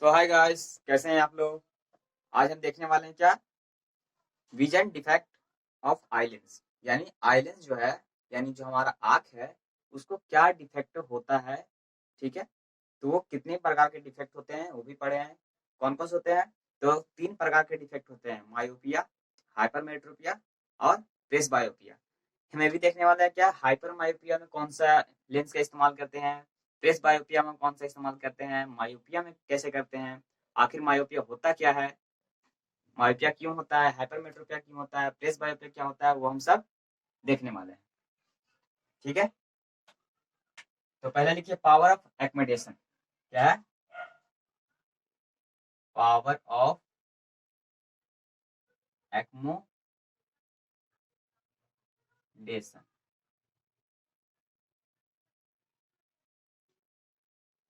तो hi guys, कैसे हैं आप लोग। आज हम देखने वाले हैं क्या, vision defect of eye lens. यानी आई लेंस जो है, यानी जो हमारा आँख है, उसको क्या डिफेक्ट होता है। ठीक है, तो वो कितने प्रकार के डिफेक्ट होते हैं वो भी पढ़े हैं। कौन कौन से होते हैं, तो 3 प्रकार के डिफेक्ट होते हैं, मायोपिया, हाइपरमेट्रोपिया और प्रेसबायोपिया। हमें भी देखने वाला है क्या, हाइपर मायोपिया में कौन सा लेंस का इस्तेमाल करते हैं, प्रेस बायोपिया में कौन सा इस्तेमाल करते हैं, मायोपिया में कैसे करते हैं, आखिर मायोपिया होता क्या है, मायोपिया क्यों होता है, हाइपरमेट्रोपिया क्यों होता है, प्रेस बायोपिया क्या होता है, वो हम सब देखने वाले हैं। ठीक है, तो पहले लिखिए पावर ऑफ एक्मेडेशन। क्या है, पावर ऑफ एक्मोडेशन।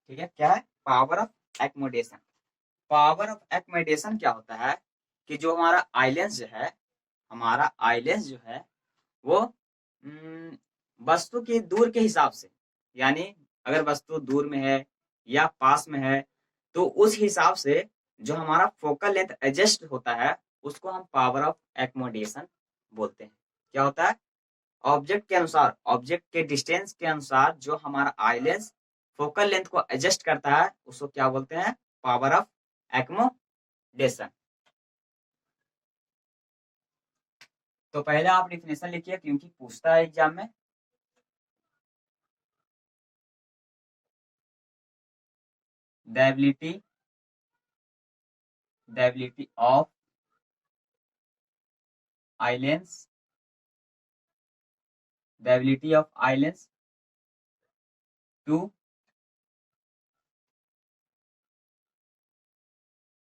ठीक है, क्या है पावर ऑफ एक्मोडेशन। पावर ऑफ एक्मेडेशन क्या होता है कि जो हमारा आइलेंस जो है, हमारा आइलेंस जो है वो वस्तु की दूर के हिसाब से, यानी अगर वस्तु दूर में है या पास में है, तो उस हिसाब से जो हमारा फोकल लेंथ एडजस्ट होता है, उसको हम पावर ऑफ एक्मोडेशन बोलते हैं। क्या होता है, ऑब्जेक्ट के अनुसार, ऑब्जेक्ट के डिस्टेंस के अनुसार जो हमारा आई लेंस फोकल लेंथ को एडजस्ट करता है, उसको क्या बोलते हैं, पावर ऑफ एक्मोडेशन। तो पहले आप डिफिनेशन लिखिए क्योंकि पूछता है एग्जाम में। The ability of eye lens, the ability of eyelens to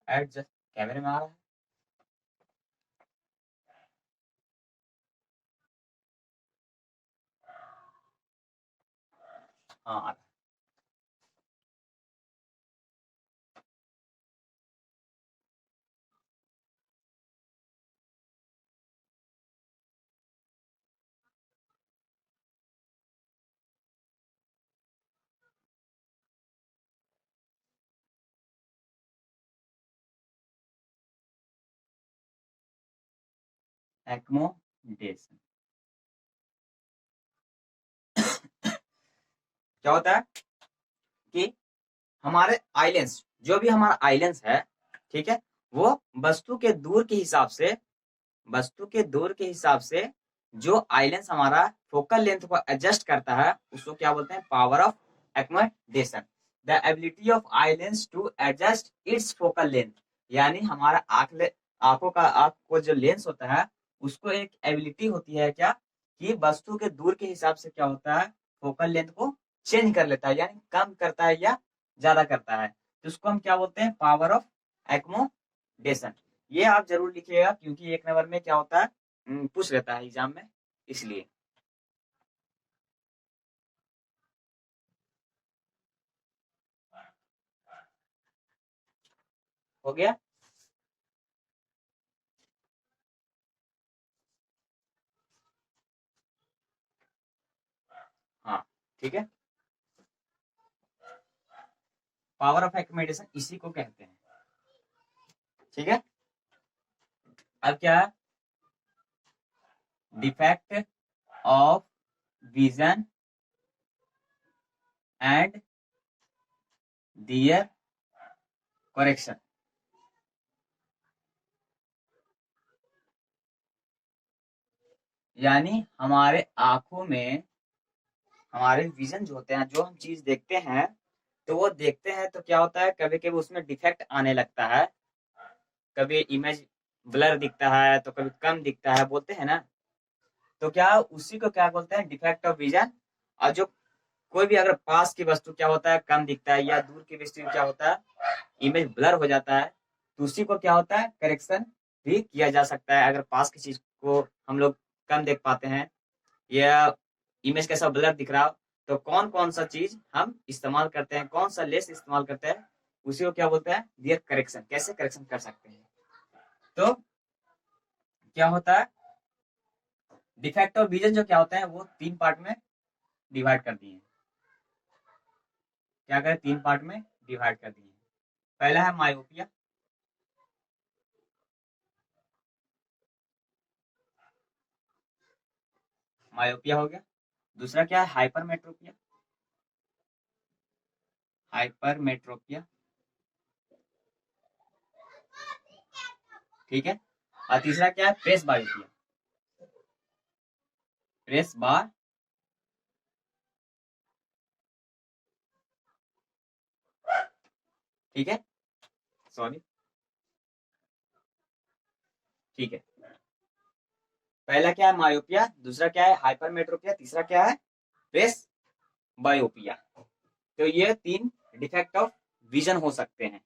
adjust। कैमरे में आ रहा है, हाँ आ रहा है। एक्मोडेशन क्या होता है कि हमारे आइलेंस, जो भी हमारा आइलेंस है, ठीक है, वो वस्तु के दूर के हिसाब से, वस्तु के दूर के हिसाब से जो आइलेंस हमारा फोकल लेंथ को एडजस्ट करता है, उसको क्या बोलते हैं, power of accommodation. The ability of eye lens to adjust its focal length. यानी हमारा आंखों का, आंख को जो लेंस होता है, उसको एक एबिलिटी होती है क्या, कि वस्तु के दूर के हिसाब से क्या होता है, फोकल लेंथ को चेंज कर लेता है, यानी कम करता है या ज्यादा करता है, तो उसको हम क्या बोलते हैं, पावर ऑफ एक्मोडेशन। ये आप जरूर लिखिएगा क्योंकि एक नंबर में क्या होता है, पूछ लेता है एग्जाम में, इसलिए। हो गया, हाँ ठीक है, पावर ऑफ एक्मोडेशन इसी को कहते हैं। ठीक है, अब क्या है, defect of vision and their correction. यानी हमारे आंखों में, हमारे विजन जो होते हैं, जो हम चीज देखते हैं, तो वो देखते हैं तो क्या होता है, कभी कभी उसमें डिफेक्ट आने लगता है, कभी इमेज ब्लर दिखता है तो कभी कम दिखता है, बोलते हैं ना। तो क्या उसी को क्या बोलते हैं, डिफेक्ट ऑफ विजन। और जो कोई भी अगर पास की वस्तु क्या होता है, कम दिखता है, या दूर की वस्तु क्या होता है, इमेज ब्लर हो जाता है, तो उसी को क्या होता है, करेक्शन भी किया जा सकता है। अगर पास की चीज को हम लोग कम देख पाते हैं, या इमेज कैसा ब्लर दिख रहा हो, तो कौन कौन सा चीज हम इस्तेमाल करते हैं, कौन सा लेस इस्तेमाल करते हैं, उसी को क्या बोलते हैं, दियर करेक्शन। कैसे करेक्शन कर सकते हैं, तो क्या होता है, डिफेक्ट ऑफ विजन जो क्या होता है, वो 3 पार्ट में डिवाइड कर दिए। क्या करें, 3 पार्ट में डिवाइड कर दिए। पहला है मायोपिया, मायोपिया हो गया। दूसरा क्या है? हाइपरमेट्रोपिया, हाइपरमेट्रोपिया, ठीक है। और तीसरा क्या है? प्रेस बायोपिया, प्रेस बार, ठीक है, सॉरी, ठीक है। पहला क्या है? मायोपिया, दूसरा क्या है? हाइपरमेट्रोपिया, तीसरा क्या है? प्रेस बायोपिया। तो ये तीन डिफेक्ट ऑफ विजन हो सकते हैं।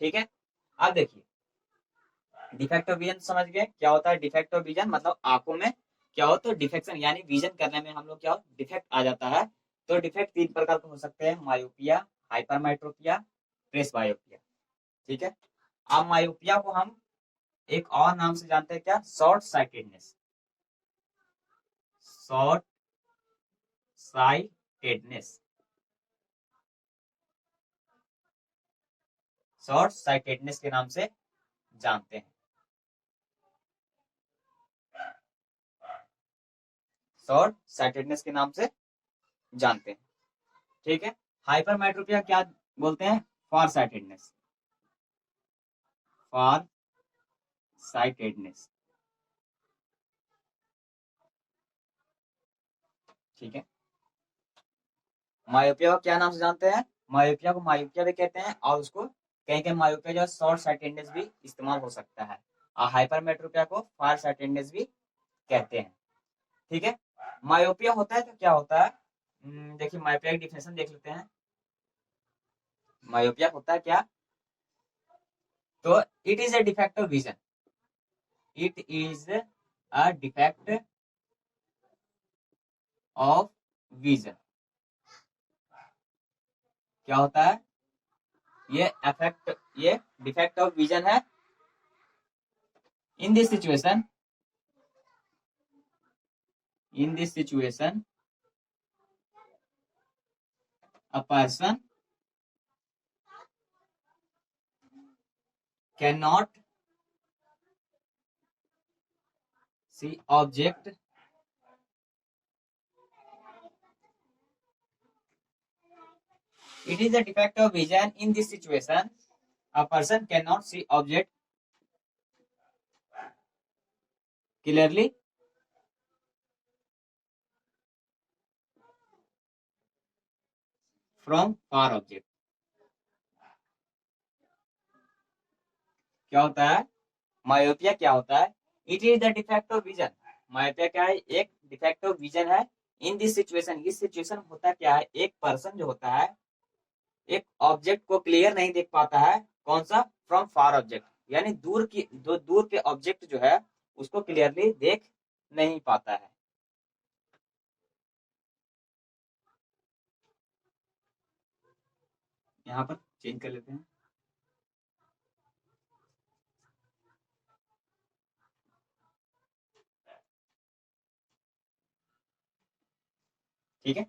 ठीक है, अब देखिए डिफेक्ट ऑफ विजन समझ गए क्या होता है? डिफेक्ट ऑफ विजन मतलब आंखों में क्या हो तो डिफेक्शन यानी विजन करने में हम लोग क्या हो डिफेक्ट आ जाता है। तो डिफेक्ट तीन प्रकार के हो सकते हैं, मायोपिया, हाइपरमेट्रोपिया, प्रेस बायोपिया, ठीक है। अब मायोपिया को हम एक और नाम से जानते हैं, क्या? Short sightedness, short sightedness, short sightedness के नाम से जानते हैं, शॉर्ट साइटेडनेस के नाम से जानते हैं, ठीक है। हाइपरमेट्रोपिया क्या बोलते हैं? फार साइटेडनेस, फार साइटेडनेस, ठीक है। मायोपिया को क्या नाम से जानते हैं? मायोपिया को मायोपिया भी कहते हैं और उसको कहीं कहीं मायोपिया जो शॉर्ट साइटेडनेस भी इस्तेमाल हो सकता है, और हाइपरमेट्रोपिया को फार साइटेडनेस भी कहते हैं, ठीक है। मायोपिया होता है तो क्या होता है? देखिए मायोपिया की डिफिनेशन देख लेते हैं। मायोपिया होता है क्या? तो it is a defect of vision, it is a defect of vision. क्या होता है? ये डिफेक्ट ऑफ विजन है। इन this situation, in this situation a person cannot see object it is a defect of vision. In this situation a person cannot see object clearly from far object। क्या होता है? Myopia क्या होता है? It is the defect of vision. Myopia क्या है? एक defect of vision है। इन दिस सिचुएशन, इस सिचुएशन होता क्या है? एक पर्सन जो होता है एक ऑब्जेक्ट को क्लियर नहीं देख पाता है। कौन सा? फ्रॉम फार ऑब्जेक्ट, यानी दूर की जो दूर के ऑब्जेक्ट जो है उसको क्लियरली देख नहीं पाता है। यहाँ पर चेंज कर लेते हैं। ठीक है,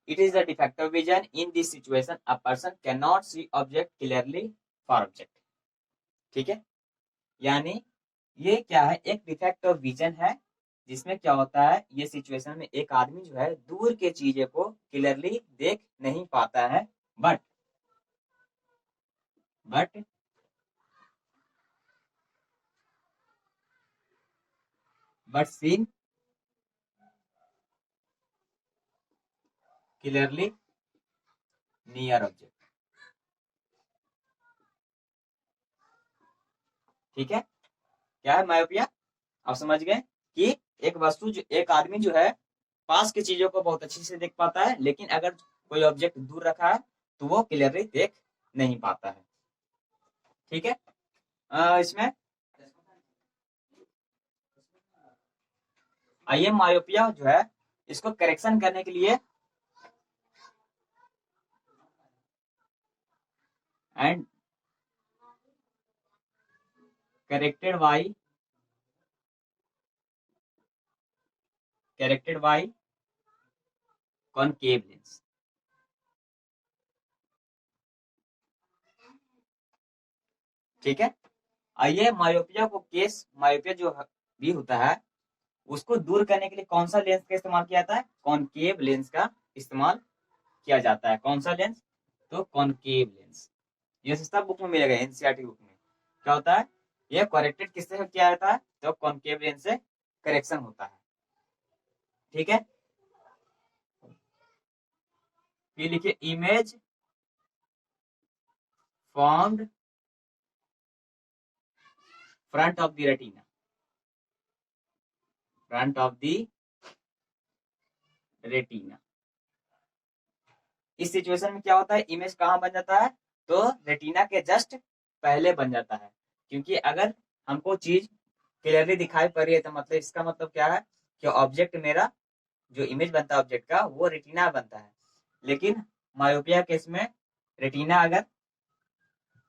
it is the defect of vision. In this situation a person can not see object clearly for object, ठीक है। यानी ये क्या है? एक डिफेक्ट ऑफ विजन है जिसमें क्या होता है ये सिचुएशन में एक आदमी जो है दूर के चीजें को क्लियरली देख नहीं पाता है, but but but seen clearly near object, ठीक है। क्या है मायोपिया? आप समझ गए कि एक वस्तु जो एक आदमी जो है पास की चीजों को बहुत अच्छी से देख पाता है, लेकिन अगर कोई ऑब्जेक्ट दूर रखा है तो वो क्लियरली देख नहीं पाता है, ठीक है। इसमें आइए मायोपिया जो है इसको करेक्शन करने के लिए and corrected by concave lens. ठीक है। आइए मायोपिया जो भी होता है उसको दूर करने के लिए कौन सा लेंस का इस्तेमाल किया जाता है? कॉनकेव लेंस का इस्तेमाल किया जाता है। कौन सा लेंस? तो कॉनकेव लेंस। ये सब बुक में मिलेगा, एनसीईआरटी बुक में। क्या होता है? ये करेक्टेड किससे किया जाता है? तो कॉनकेव लेंस से करेक्शन होता है। ठीक है। फिर लिखिए image formed front of the retina. Front of the retina. इस सिचुएशन में क्या होता है? इमेज कहाँ बन जाता है? तो रेटिना के जस्ट पहले बन जाता है। क्योंकि अगर हमको चीज क्लियरली दिखाई पड़ रही है तो मतलब इसका मतलब क्या है कि ऑब्जेक्ट मेरा जो इमेज बनता है ऑब्जेक्ट का वो रेटिना बनता है। लेकिन मायोपिया केस में रेटिना अगर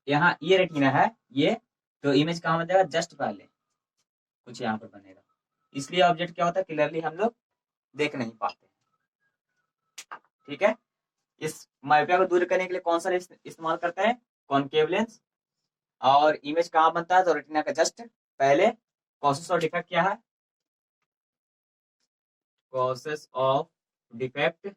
यहाँ ये रेटिना है ये, तो इमेज कहाँ बन जाएगा? जस्ट पहले कुछ यहाँ पर बनेगा। इसलिए ऑब्जेक्ट क्या होता है? क्लियरली हम लोग देख नहीं पाते। ठीक है। इस मायोपिया को दूर करने के लिए कौन सा लेंस इस्तेमाल करते हैं? Concave lens. और इमेज कहाँ बनता है? तो रेटिना का जस्ट पहले। कॉसेस ऑफ डिफेक्ट क्या है? कॉसेस ऑफ डिफेक्ट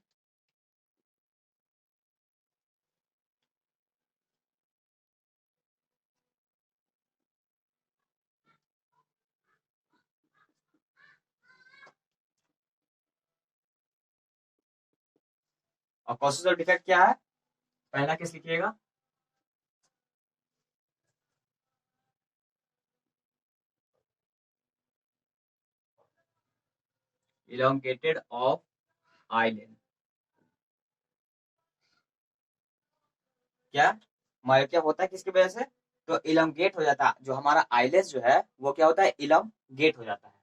और कॉसेस ऑफ डिफेक्ट क्या है? पहला किस लिखिएगा? Elongated of eyelid. क्या मायोपिया होता है किसकी वजह से? तो इलोंगेट हो जाता है। जो हमारा आईलेस जो है वो क्या होता है? इलोंगेट हो जाता है।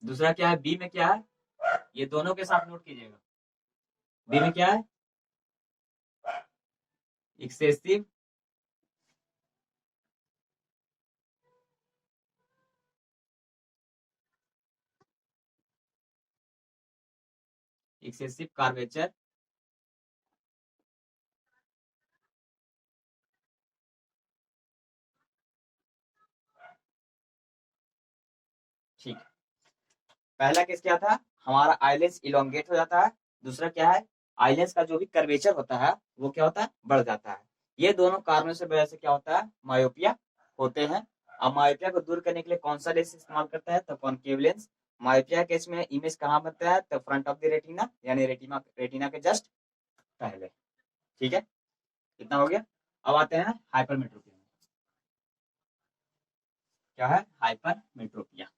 दूसरा क्या है? बी में क्या है? ये दोनों के साथ नोट कीजिएगा। बी में क्या है? Excessive excessive curvature. ठीक है। पहला केस क्या था? हमारा आईलेंस इलोंगेट हो जाता है। दूसरा क्या है? आईलेंस का जो भी कर्वेचर होता है वो क्या होता है? बढ़ जाता है। ये दोनों कारणों से वजह से क्या होता है? मायोपिया होते हैं। अब मायोपिया को दूर करने के लिए कौन सा लेंस इस्तेमाल करता है? तो कॉनकेव लेंस। मायोपिया केस में इमेज कहाँ बनता है? तो फ्रंट ऑफ द रेटिना, यानी रेटिना रेटिना के जस्ट पहले। ठीक है। कितना हो गया? अब आते हैं हाइपरमेट्रोपिया। क्या है हाइपरमेट्रोपिया?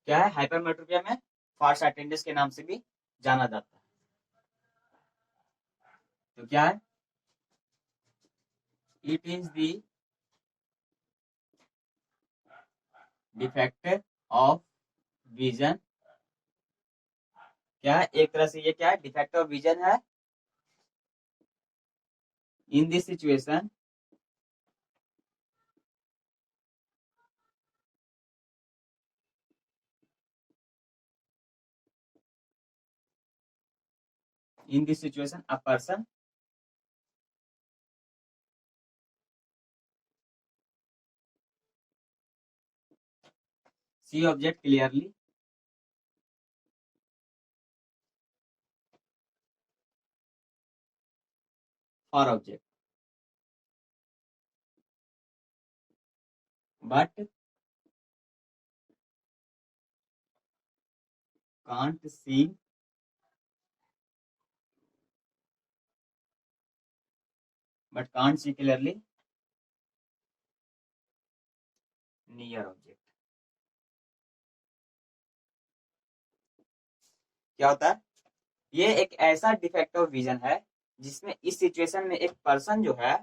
क्या है? हाइपरमेट्रोपिया में फार्स अटेंडेंस के नाम से भी जाना जाता है। तो क्या है? It is the defect of vision. क्या है? एक तरह से ये क्या है? डिफेक्ट ऑफ विजन है। इन this situation a person see object clearly for object but can't see clearly near object। क्या होता है? ये एक ऐसा डिफेक्ट ऑफ विजन है जिसमें इस सिचुएशन में एक पर्सन जो है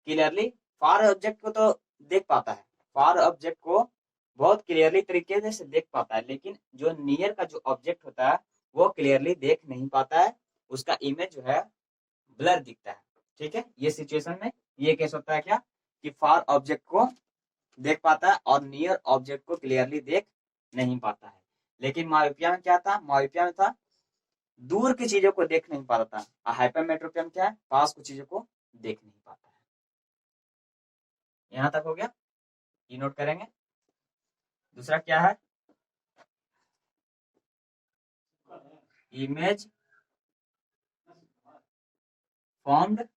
क्लियरली फार ऑब्जेक्ट को तो देख पाता है, फार ऑब्जेक्ट को बहुत क्लियरली तरीके से देख पाता है, लेकिन जो नियर का जो ऑब्जेक्ट होता है वो क्लियरली देख नहीं पाता है। उसका इमेज जो है ब्लर दिखता है। ठीक है। ये सिचुएशन में ये केस होता है क्या कि फार ऑब्जेक्ट को देख पाता है और नियर ऑब्जेक्ट को क्लियरली देख नहीं पाता है। लेकिन मायोपिया में क्या था, मायोपिया में था दूर की चीजों को देख नहीं पाता था। हाइपरमेट्रोपिया में क्या है, पास की चीजों को देख नहीं पाता है। यहां तक हो गया, ये नोट करेंगे। दूसरा क्या है, image formed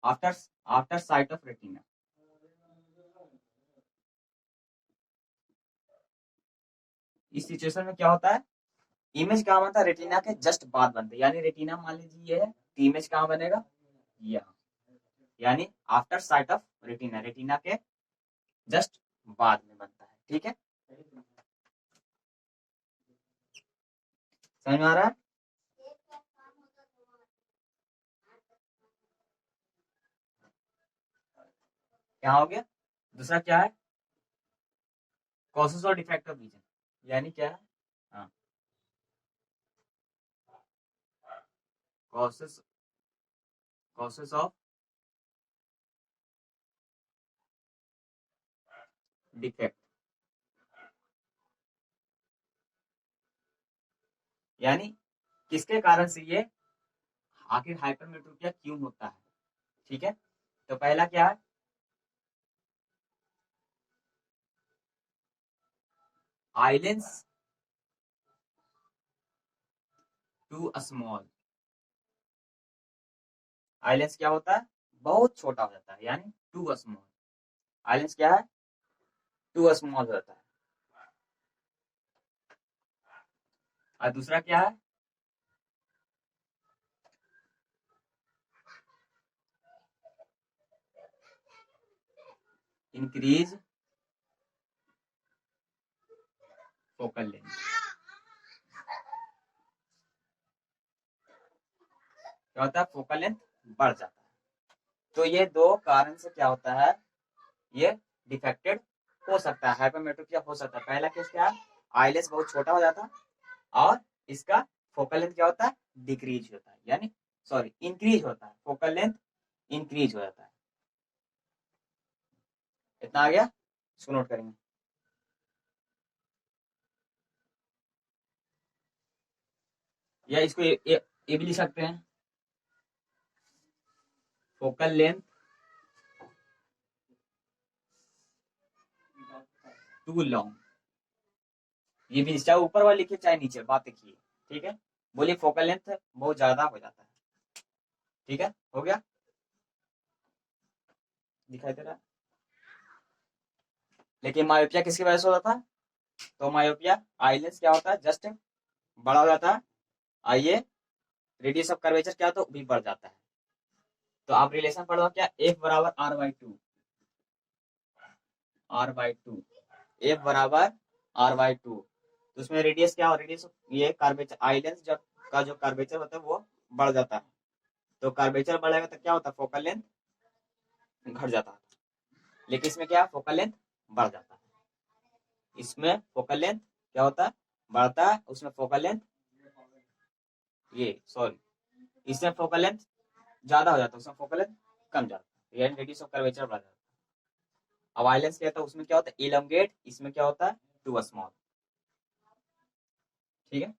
after site of retina. इस सिचुएशन में क्या होता है, इमेज कहाँ बनता है, रेटिना के जस्ट बाद बनता है। यानी रेटिना मान लीजिए ये है, तो इमेज कहाँ बनेगा, यहाँ। यानी after site of retina, retina के जस्ट बाद में बनता है। ठीक है, समझ में आ रहा है। क्या हो गया, दूसरा क्या है, कॉसेस और डिफेक्ट ऑफ विजन। यानी क्या है, हाँ, कॉसेस कॉसेस ऑफ डिफेक्ट। यानी किसके कारण से ये आखिर हाइपरमेट्रोपिया क्यों होता है। ठीक है, तो पहला क्या है, आइलेंस टू स्मॉल। आइलेंस क्या होता है, बहुत छोटा हो जाता है, यानी टू स्मॉल। आइलेंस क्या है, टू स्मॉल हो जाता है। और दूसरा क्या है, इंक्रीज फोकल लेंथ। क्या होता है, फोकल लेंथ बढ़ जाता है। तो ये दो कारण से क्या होता है, ये डिफेक्टेड हो सकता है, हाइपरमेट्रोपिया हो सकता है। पहला केस क्या है, आइलेंस बहुत छोटा हो जाता है, और इसका फोकल लेंथ क्या होता है, डिक्रीज होता है, यानी सॉरी इंक्रीज होता है, फोकल लेंथ इंक्रीज हो जाता है। इतना आ गया, इसको नोट करेंगे। या इसको ये भी लिख सकते हैं, फोकल लेंथ टू लॉन्ग। ये भी चाहे ऊपर वाले लिखिए चाहे नीचे, बात देखिए। ठीक है, बोलिए फोकल लेंथ बहुत ज्यादा हो जाता है। ठीक है, हो गया, दिखाई दे रहा है। लेकिन मायोपिया किसकी वजह से होता था, तो मायोपिया आइलेंस क्या होता है, जस्ट बड़ा हो जाता है, आइए रेडियस ऑफ कर्वेचर क्या तो भी बढ़ जाता है। तो आप रिलेशन पढ़ो क्या, एफ बराबर r/2 एफ बराबर r/2। तो उसमें रेडियस क्या हो, रेडियस ये कर्वेचर आइलेंस जब का जो कर्वेचर होता है वो बढ़ जाता है। तो कर्वेचर बढ़ेगा तो क्या होता है, फोकल लेंथ घट जाता है। लेकिन इसमें क्या, फोकल लेंथ बढ़ जाता है। इसमें फोकल लेंथ क्या होता है, बढ़ता है, उसमें फोकल लेंथ ये सॉरी इसमें फोकल लेंथ ज्यादा हो जाता है, उसमें फोकल लेंथ कम जाता है, यानी रेडियस ऑफ कर्वेचर बढ़ जाता है। अब आइलेंस क्या होता है, उसमें क्या होता है इलोंगेट, इसमें क्या होता है टू स्मॉल। ठीक है,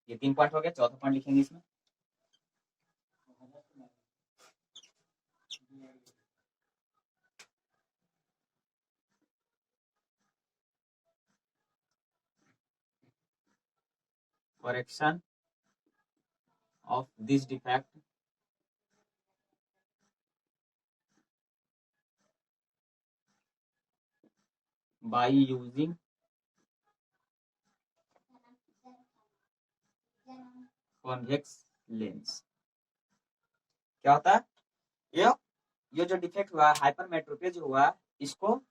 ये 3 पॉइंट हो गया, चौथा पॉइंट लिखेंगे इसमें। Correction of this defect by using convex lens. क्या होता है, ये ये जो डिफेक्ट हुआ हाइपरमेट्रोपिया जो हुआ, इसको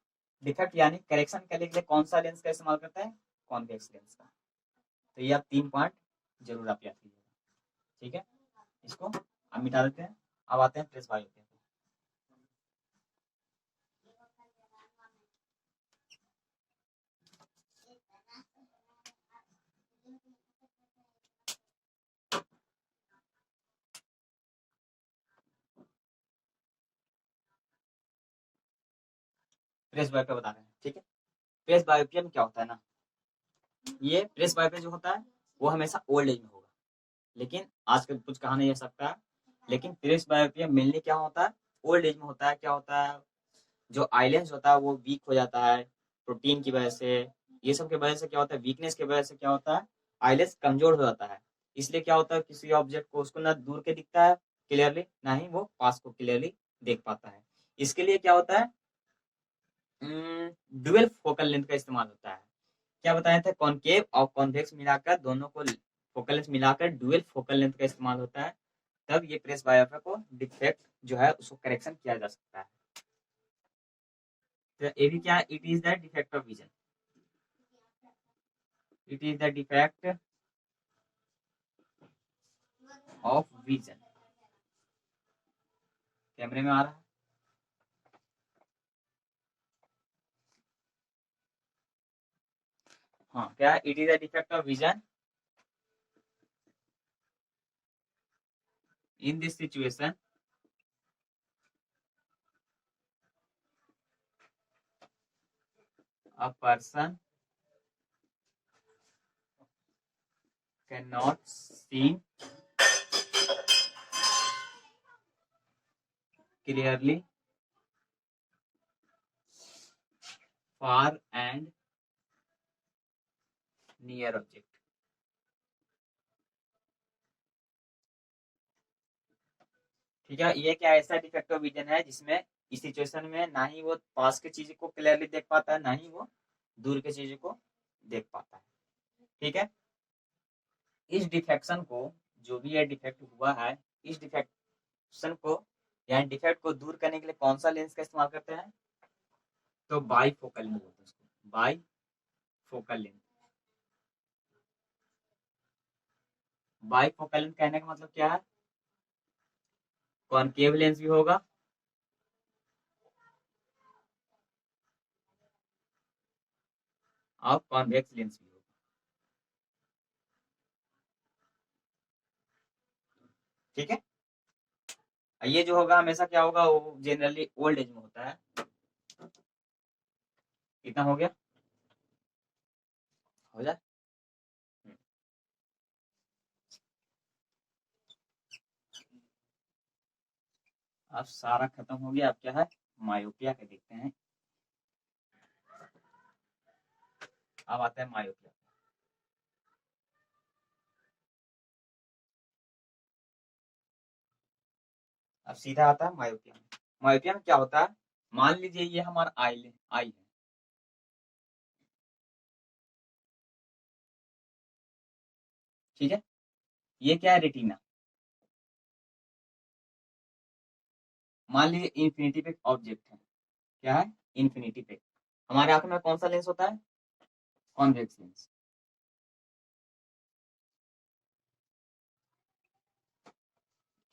डिफेक्ट यानी करेक्शन करने के लिए कौन सा लेंस का इस्तेमाल करता है, कॉन्वेक्स लेंस का। तो ये आप 3 पॉइंट जरूर आप याद कीजिएगा। ठीक है, इसको हम मिटा देते हैं। अब आते हैं प्रेस बायो पे। प्रेस बायोपिया बता रहे हैं, ठीक है। प्रेस बायोपिया में क्या होता है ना, ये प्रेस बायोपिया जो होता है वो हमेशा ओल्ड एज में होगा, लेकिन आजकल कुछ कहा नहीं जा सकता। लेकिन प्रेस बायोपिया मेनली क्या होता है, ओल्ड एज में होता है। क्या होता है, जो आइलैंड्स होता है वो वीक हो जाता है प्रोटीन की वजह से। ये सब की वजह से क्या होता है, वीकनेस की वजह से क्या होता है, आइलैंड्स कमजोर हो जाता है। इसलिए क्या होता है, किसी ऑब्जेक्ट को उसको ना दूर के दिखता है क्लियरली, ना ही वो पास को क्लियरली देख पाता है। इसके लिए क्या होता है, डुअल फोकल लेंथ का इस्तेमाल होता है। क्या बताया था, कॉनकेव और कॉन्वेक्स मिलाकर, दोनों को फोकल लेंथ मिलाकर डुअल फोकल लेंथ का इस्तेमाल होता है। तब ये प्रेस बायोपिया को डिफेक्ट जो है उसको करेक्शन किया जा सकता है। तो ये भी क्या, it is the defect of vision, it is the defect of vision. कैमरे में आ रहा है, हाँ क्या, it is the defect of vision in this situation, a person can not see clearly far and near object. ठीक है, ये क्या ऐसा डिफेक्ट ऑफ विजन है जिसमें इस सिचुएशन में ना ही वो पास की चीज को क्लियरली देख पाता है, ना ही वो दूर की चीज को देख पाता है। ठीक है, इस डिफेक्शन को, जो भी ये डिफेक्ट हुआ है, इस डिफेक्शन को या डिफेक्ट को दूर करने के लिए कौन सा लेंस का इस्तेमाल करते हैं, तो बाई फोकल लेंथ बोलते हैं उसको, by focal length. By focal length कहने का मतलब क्या है, कॉनकेव लेंस भी होगा और कॉन्वेक्स लेंस भी होगा। ठीक है, ये जो होगा हमेशा क्या होगा, वो जनरली ओल्ड एज में होता है। कितना हो गया, हो जाए। अब सारा खत्म हो गया, अब क्या है, मायोपिया के देखते हैं। अब आता है मायोपिया। अब सीधा आता है मायोपिया में। मायोपिया में क्या होता है, मान लीजिए ये हमारा आई आई है, ठीक है, ये क्या है, रेटिना। मान लीजिए इन्फिनिटी पे ऑब्जेक्ट है, क्या है, इन्फिनिटी पे। हमारे आंखों में कौन सा लेंस होता है, कॉन्वेक्स लेंस।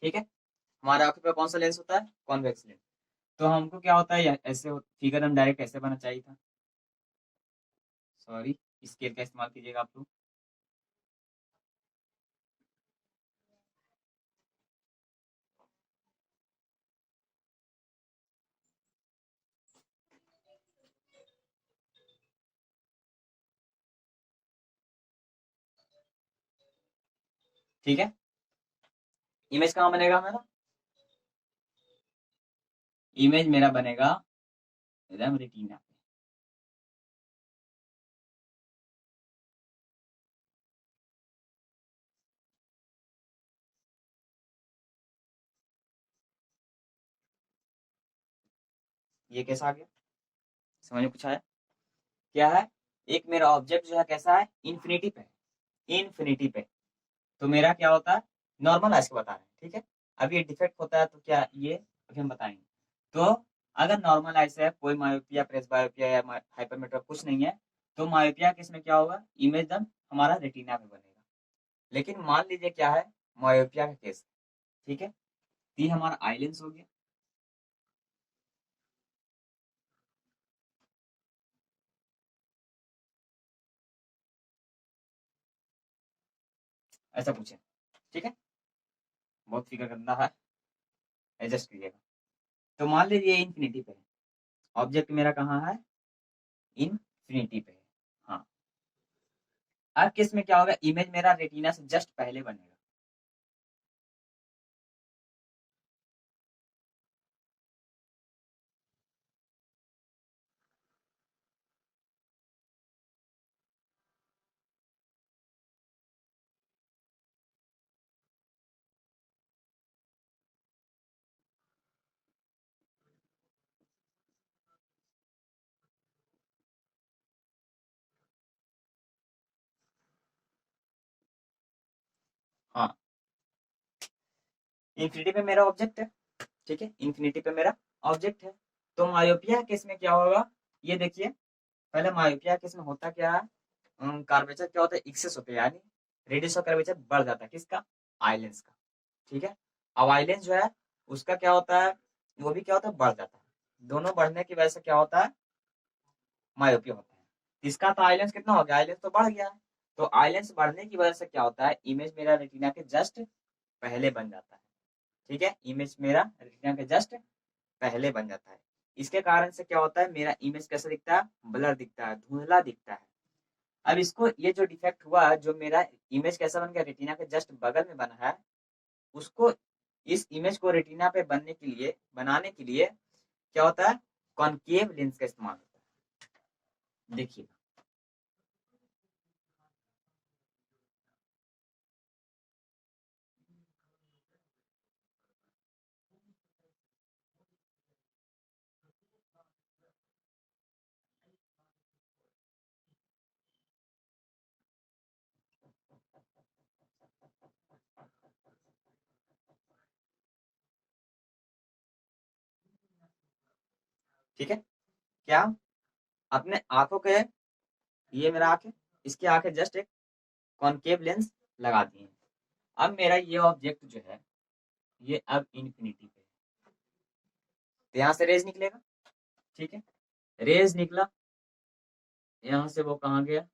ठीक है, हमारे आंखों पे कौन सा लेंस होता है, कॉन्वेक्स लेंस। तो हमको क्या होता है, ऐसे फिगर हम डायरेक्ट ऐसे बनना चाहिए था, सॉरी, स्केल का इस्तेमाल कीजिएगा आप लोग। ठीक है, इमेज कहाँ बनेगा मेरा, इमेज मेरा बनेगा एकदम रेटिना। ये कैसा आ गया, समझ में कुछ आया, क्या है, एक मेरा ऑब्जेक्ट जो है कैसा है, इन्फिनिटी पे, इन्फिनिटी पे। तो मेरा क्या होता है, नॉर्मल आइस को बता रहे हैं, ठीक है। अब ये डिफेक्ट होता है तो क्या ये अभी हम बताएंगे। तो अगर नॉर्मल आइस है, कोई मायोपिया, प्रेस बायोपिया या हाइपरमेट्रोप कुछ नहीं है, तो मायोपिया केस में क्या होगा, इमेज दम हमारा रेटिना में बनेगा। लेकिन मान लीजिए क्या है, मायोपिया का केस, ठीक है, तो ये हमारा आइलेंस हो गया। ऐसा पूछे, ठीक है, बहुत फिक्र करना है, एडजस्ट कीजिएगा। तो मान लीजिए इन्फिनिटी पे है ऑब्जेक्ट मेरा कहाँ है, इन्फिनिटी पे है। हाँ, अब केस में क्या होगा, इमेज मेरा रेटिना से जस्ट पहले बनेगा। हाँ, इन्फिनिटी पे मेरा ऑब्जेक्ट है, ठीक है, इन्फिनिटी पे मेरा ऑब्जेक्ट है। तो मायोपिया केस में क्या होगा, ये देखिए, पहले मायोपिया केस में होता क्या है, कर्वेचर क्या होता है, एक्सेस होता है, यानी रेडियस ऑफ कर्वेचर बढ़ जाता है, किसका, आई लेंस का, ठीक है। अब आई लेंस जो है उसका क्या होता है, वो भी क्या होता है, बढ़ जाता है। दोनों बढ़ने की वजह से क्या होता है, मायोपिया होता है। इसका तो आई लेंस कितना हो गया, आई लेंस तो बढ़ गया है। तो आई लेंस बढ़ने की वजह से क्या होता है, इमेज मेरा रेटिना के जस्ट पहले बन जाता है, ठीक है, इमेज मेरा रेटिना के जस्ट पहले बन जाता है। इसके कारण से क्या होता है, मेरा इमेज कैसा दिखता है, ब्लर दिखता है, धुंधला दिखता है। अब इसको, ये जो डिफेक्ट हुआ, जो मेरा इमेज कैसा बन गया, रेटिना के जस्ट बगल में बना है, उसको, इस इमेज को रेटिना पे बनने के लिए, बनाने के लिए क्या होता है, कॉनकेव लेंस का इस्तेमाल होता है। देखिए, ठीक है, क्या अपने आंखों के, ये मेरा आंख है, इसकी आंखें जस्ट एक कॉनकेव लेंस लगा दी है। अब मेरा ये ऑब्जेक्ट जो है, ये अब इन्फिनिटी पे है। तो यहाँ से रेज निकलेगा, ठीक है, रेज निकला, यहाँ से वो कहाँ गया,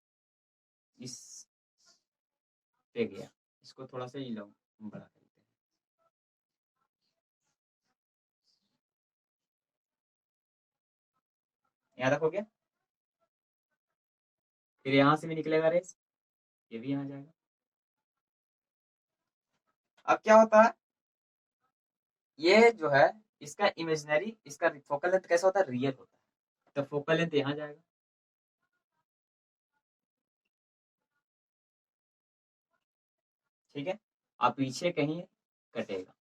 इस पे गया। इसको थोड़ा सा ही लो, बड़ा करते हैं। यहाँ तक हो गया, फिर यहाँ से भी निकलेगा रेज, ये भी यहाँ जाएगा। अब क्या होता है, ये जो है, इसका इमेजिनरी, इसका फोकल लेंथ कैसा होता है, रियल होता है। तो फोकल लेंथ यहाँ जाएगा, ठीक है, अब पीछे कहीं कटेगा।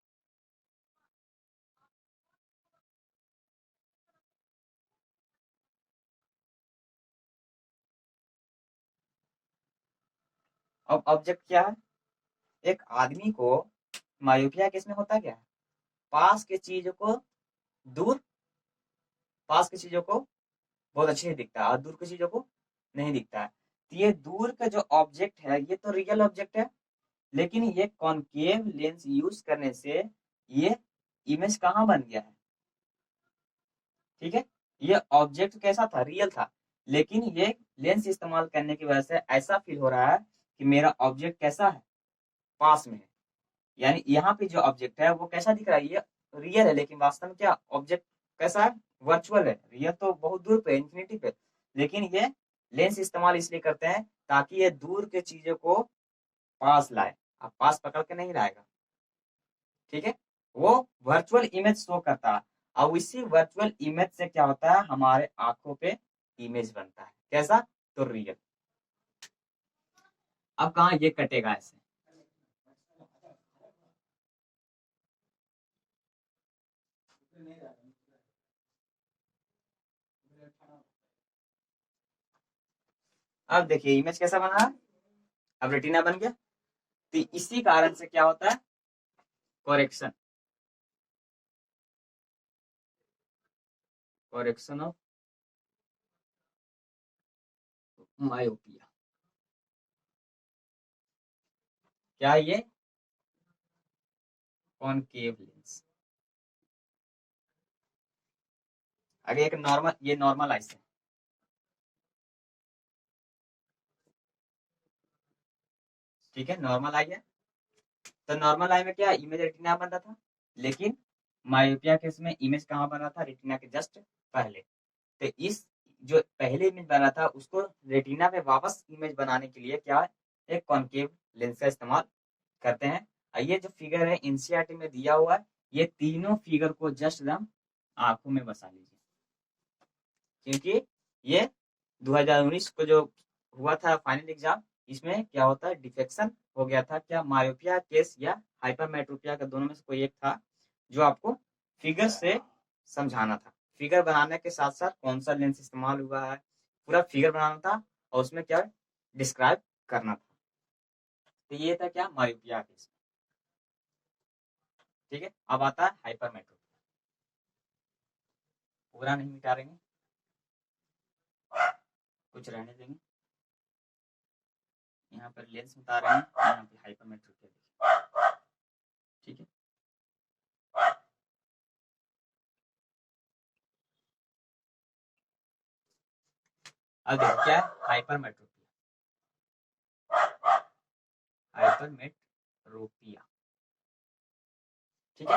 अब ऑब्जेक्ट क्या है, एक आदमी को, मायोपिया किसमें होता क्या है, पास के चीजों को दूर, पास की चीजों को बहुत अच्छे से दिखता है और दूर की चीजों को नहीं दिखता है। तो ये दूर का जो ऑब्जेक्ट है, ये तो रियल ऑब्जेक्ट है, लेकिन ये कॉनकेव लेंस यूज करने से ये इमेज कहाँ बन गया है, ठीक है। ये ऑब्जेक्ट कैसा था, रियल था, लेकिन ये लेंस इस्तेमाल करने की वजह से ऐसा फील हो रहा है कि मेरा ऑब्जेक्ट कैसा है, पास में है। यानी यहाँ पे जो ऑब्जेक्ट है वो कैसा दिख रहा है, ये रियल है, लेकिन वास्तव में क्या ऑब्जेक्ट कैसा है, वर्चुअल है। रियल तो बहुत दूर पे, इंफिनिटी पे, लेकिन ये लेंस इस्तेमाल इसलिए करते हैं ताकि ये दूर के चीजों को पास लाए, अब पास पकड़ के नहीं लाएगा, ठीक है। वो वर्चुअल इमेज शो करता है, और इसी वर्चुअल इमेज से क्या होता है, हमारे आंखों पे इमेज बनता है, कैसा, तो रियल। अब कहा ये कटेगा ऐसे, अब देखिए इमेज कैसा बना है, अब रेटिना बन गया। तो इसी कारण से क्या होता है, करेक्शन, करेक्शन ऑफ मायोपिया, क्या ये कॉनकेव लेंस। आगे एक नॉर्मल, ये नॉर्मल आइस है, ठीक है, नॉर्मल आई है। तो नॉर्मल आई में क्या, इमेज रेटिना बन रहा था, लेकिन मायोपिया केस में इमेज कहाँ बन रहा था, रेटिना के जस्ट पहले। तो इस जो पहले इमेज बना था उसको रेटिना पे वापस इमेज बनाने के लिए क्या एक कॉनकेव लेंस का इस्तेमाल करते हैं। ये जो फिगर है एनसीईआरटी में दिया हुआ है, ये तीनों फिगर को जस्ट एकदम आंखों में बसा लीजिए, क्योंकि ये 2019 को जो हुआ था फाइनल एग्जाम, इसमें क्या होता है डिफेक्शन हो गया था, क्या मायोपिया केस या हाइपरमेट्रोपिया का दोनों में से कोई एक था, जो आपको फिगर से समझाना था। फिगर बनाने के साथ साथ कौन सा लेंस इस्तेमाल हुआ है पूरा फिगर बनाना था, और उसमें क्या डिस्क्राइब करना था। तो ये था क्या मायोपिया केस। ठीक है, अब आता है हाइपरमेट्रोपिया। पूरा नहीं मिटा रहेंगे, कुछ रहने देंगे। यहाँ पर लेंस बता रहे हैं, यहाँ पे हाइपरमेट्रोपिया। ठीक है, अब देखो क्या है हाइपरमेट्रोपिया। हाइपरमेट्रोपिया, ठीक है।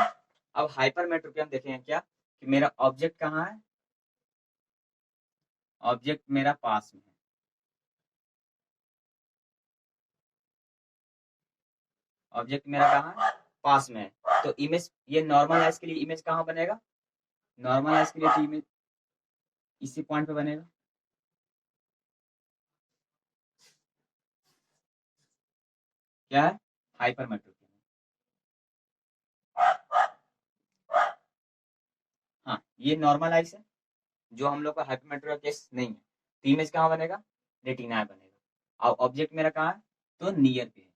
अब हाइपरमेट्रोपिया हम देखेंगे क्या कि मेरा ऑब्जेक्ट कहाँ है, ऑब्जेक्ट मेरा पास में है। ऑब्जेक्ट मेरा कहाँ है, पास में है। तो इमेज ये नॉर्मल आइज के लिए इमेज कहाँ बनेगा, नॉर्मल आइज के लिए तो इमेज इसी पॉइंट पे बनेगा। क्या है हाइपरमेट्रोपिया। हाँ, ये नॉर्मल आइज है, जो हम लोग का हाइपरमेट्रोपिया केस नहीं है। तो इमेज कहाँ बनेगा, रेटिना बनेगा। और ऑब्जेक्ट मेरा कहाँ है, तो नियर पे है।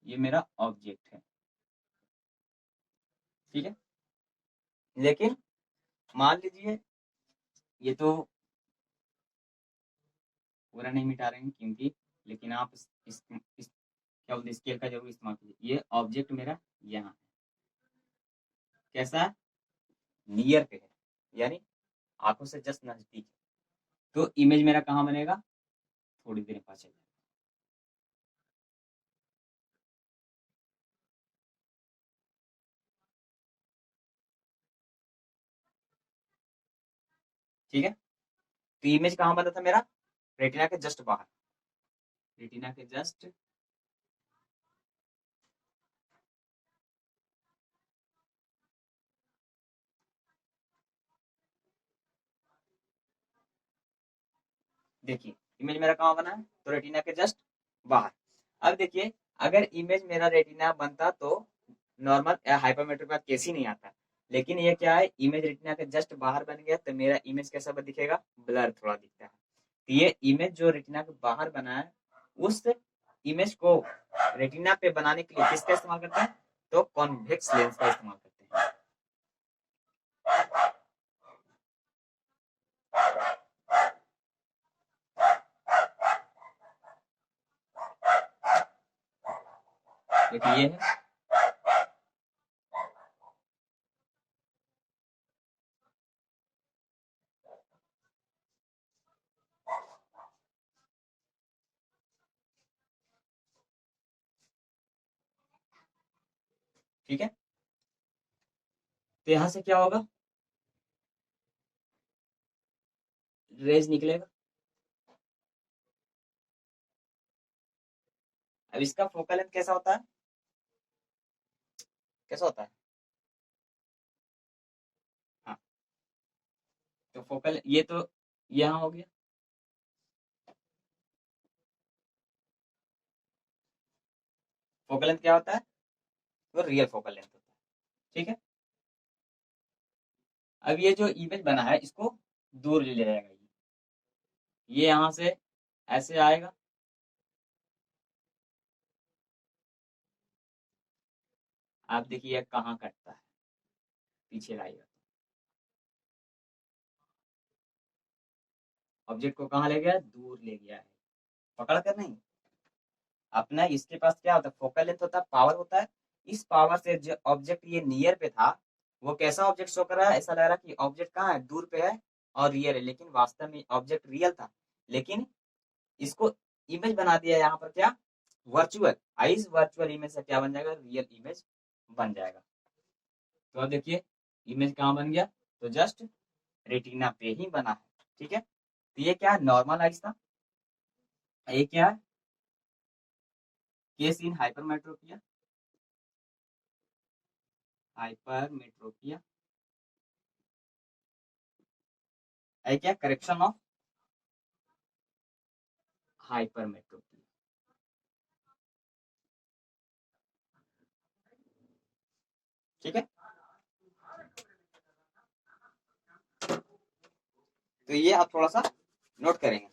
ये मेरा ऑब्जेक्ट है, ठीक है। लेकिन मान लीजिए ये तो पूरा नहीं मिटा रहे हैं क्योंकि, लेकिन आप इस क्या बोलते स्केल का जरूर इस्तेमाल कीजिए। ये ऑब्जेक्ट मेरा यहाँ है, कैसा है, नियर पे है, यानी आंखों से जस्ट नजदीक है। तो इमेज मेरा कहाँ बनेगा, थोड़ी देर पता चल जाएगा। ठीक है, तो इमेज कहाँ बना था मेरा, रेटिना के जस्ट बाहर, रेटिना के जस्ट देखिए इमेज मेरा कहाँ बना है, तो रेटिना के जस्ट बाहर। अब देखिए अगर इमेज मेरा रेटिना बनता तो नॉर्मल हाइपरमेट्रिक का केस ही नहीं आता। लेकिन ये क्या है, इमेज रेटिना के जस्ट बाहर बन गया, तो मेरा इमेज कैसा दिखेगा, ब्लर थोड़ा दिखता है। तो ये इमेज जो रेटिना के बाहर बना है, उस इमेज को रेटिना पे बनाने के लिए किसका इस्तेमाल करते हैं, तो कॉन्वेक्स लेंस का इस्तेमाल करते हैं। देखिए ये है, ठीक है। तो यहाँ से क्या होगा, रेज निकलेगा। अब इसका फोकल लेंथ कैसा होता है, कैसा होता है, हाँ, तो फोकल ये तो यहाँ हो गया, फोकल लेंथ क्या होता है, तो रियल फोकल लेंथ होता है। ठीक है, अब ये जो इमेज बना है इसको दूर ले जाएगा, ये यहाँ से ऐसे आएगा, आप देखिए कहाँ कटता है, पीछे लाएगा, ऑब्जेक्ट को कहाँ ले गया, दूर ले गया है, पकड़ कर नहीं। अपना इसके पास क्या होता है, फोकल लेंथ होता है, पावर होता है। इस पावर से जो ऑब्जेक्ट ये नियर पे था, वो कैसा ऑब्जेक्ट शो कर रहा है, ऐसा लग रहा है कि ऑब्जेक्ट कहाँ है, दूर पे है और रियल है, लेकिन वास्तव में ऑब्जेक्ट रियल था। लेकिन इसको इमेज बना दिया यहाँ पर क्या, वर्चुअल। इस वर्चुअल इमेज से क्या बन जाएगा, रियल इमेज बन जाएगा। तो अब देखिए इमेज कहाँ बन गया, तो जस्ट रेटिना पे ही बना है। ठीक है, तो ये क्या है, नॉर्मल आइज था। ये क्या है, केस इन हाइपरमेट्रोपिया, हाइपरमेट्रोपिया। ये क्या, करेक्शन ऑफ हाइपरमेट्रोपिया। ठीक है, तो ये आप थोड़ा सा नोट करेंगे।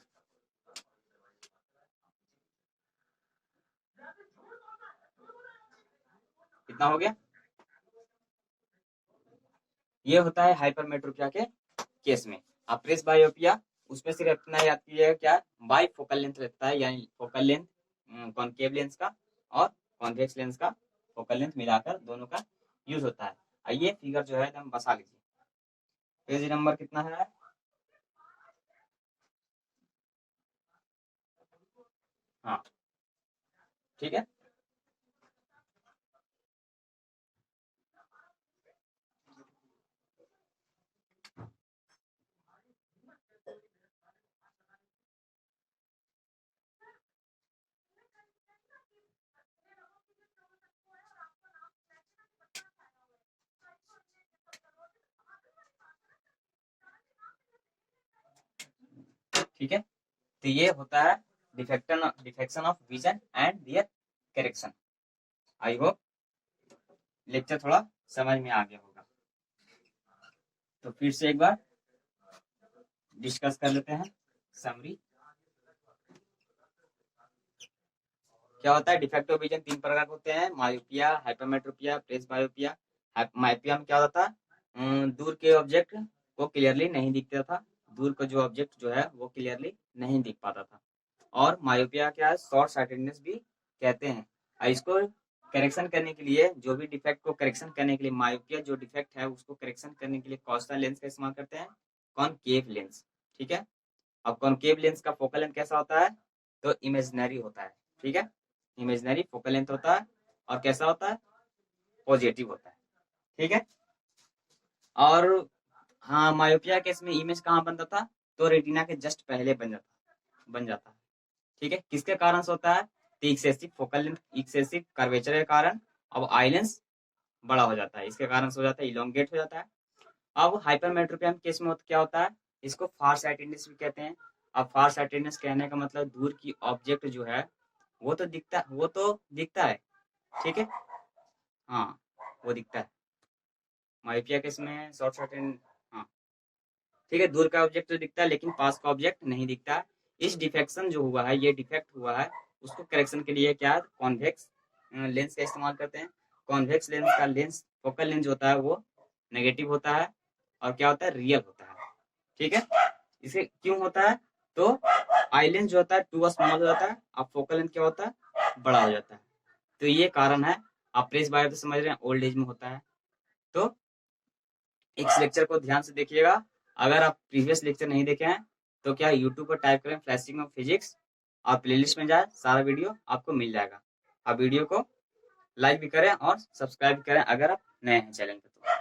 कितना हो गया, ये होता है हाइपरमेट्रोपिया के केस में। अब प्रेस बायोपिया, उसमें सिर्फ इतना याद कीजिएगा क्या, बाई फोकल लेंथ रहता है, यानी फोकल लेंथ कॉनकेव लेंस का और कॉन्वेक्स लेंस का फोकल लेंथ मिलाकर दोनों का यूज होता है। आइए फिगर जो है एकदम बसा लीजिए। पेज नंबर कितना है, हाँ ठीक है। ठीक है, तो ये होता है defection of vision and their correction. I hope lecture थोड़ा समझ में आ गया होगा। तो फिर से एक बार डिस्कस कर लेते हैं समरी। क्या होता है, डिफेक्ट ऑफ विजन तीन प्रकार के होते हैं, मायोपिया, हाइपरमेट्रोपिया, प्रेस बायोपिया। मायोपिया में क्या होता था, दूर के ऑब्जेक्ट को क्लियरली नहीं दिखता था, दूर का जो ऑब्जेक्ट जो है वो क्लियरली नहीं दिख पाता था। और मायोपिया क्या है, शॉर्ट साइटेडनेस भी कहते हैं। और इसको करेक्शन करने के लिए, जो भी डिफेक्ट को करेक्शन करने के लिए, मायोपिया जो डिफेक्ट है उसको करेक्शन करने के लिए कौन लेंस का इस्तेमाल करते हैं, कॉनकेव लेंस। ठीक है, अब कॉनकेव लेंस का फोकल लेंथ कैसा होता है, तो इमेजिनरी होता है। ठीक है, इमेजिनरी फोकल लेंथ होता है, और कैसा होता है, पॉजिटिव होता है। ठीक है, और हाँ मायोपिया केस में इमेज कहाँ बनता था, तो रेटिना के जस्ट पहले बन जाता है। ठीक है, किसके कारण से होता है, तो excessive focal length, excessive curvature के कारण अब आई लेंस बड़ा हो जाता है, इसके कारण से हो जाता है, इलोंगेट हो जाता है। अब हाइपरमेट्रोपिया केस में क्या होता है, इसको फार साइटेडनेस भी कहते हैं। अब फार साइटेडनेस कहने का मतलब दूर की ऑब्जेक्ट जो है वो तो दिखता है। ठीक है, हाँ वो दिखता है मायोपिया केस में शॉर्ट साइटेड। हाँ ठीक है, दूर का ऑब्जेक्ट तो दिखता है लेकिन पास का ऑब्जेक्ट नहीं दिखता है। इस डिफेक्शन जो हुआ है, ये डिफेक्ट हुआ है, उसको करेक्शन के लिए क्या, कॉन्वेक्स लेंस का इस्तेमाल करते हैं। कॉन्वेक्स लेंस का लेंस फोकल लेंस होता है वो नेगेटिव होता है, और क्या होता है, रियल होता है। ठीक है, इसे क्यों होता है, तो आई लेंस जो होता है टू स्मॉल हो जाता है, अब फोकल लेंथ क्या होता है, बड़ा हो जाता है। तो ये कारण है। आप प्रेस बायो तो समझ रहे हैं, ओल्ड एज में होता है। तो इस लेक्चर को ध्यान से देखिएगा। अगर आप प्रीवियस लेक्चर नहीं देखे हैं तो क्या यूट्यूब पर टाइप करें फ्लैशिंग ऑफ फिजिक्स, और प्लेलिस्ट में जाए, सारा वीडियो आपको मिल जाएगा। आप वीडियो को लाइक भी करें और सब्सक्राइब भी करें अगर आप नए हैं चैनल पे। तो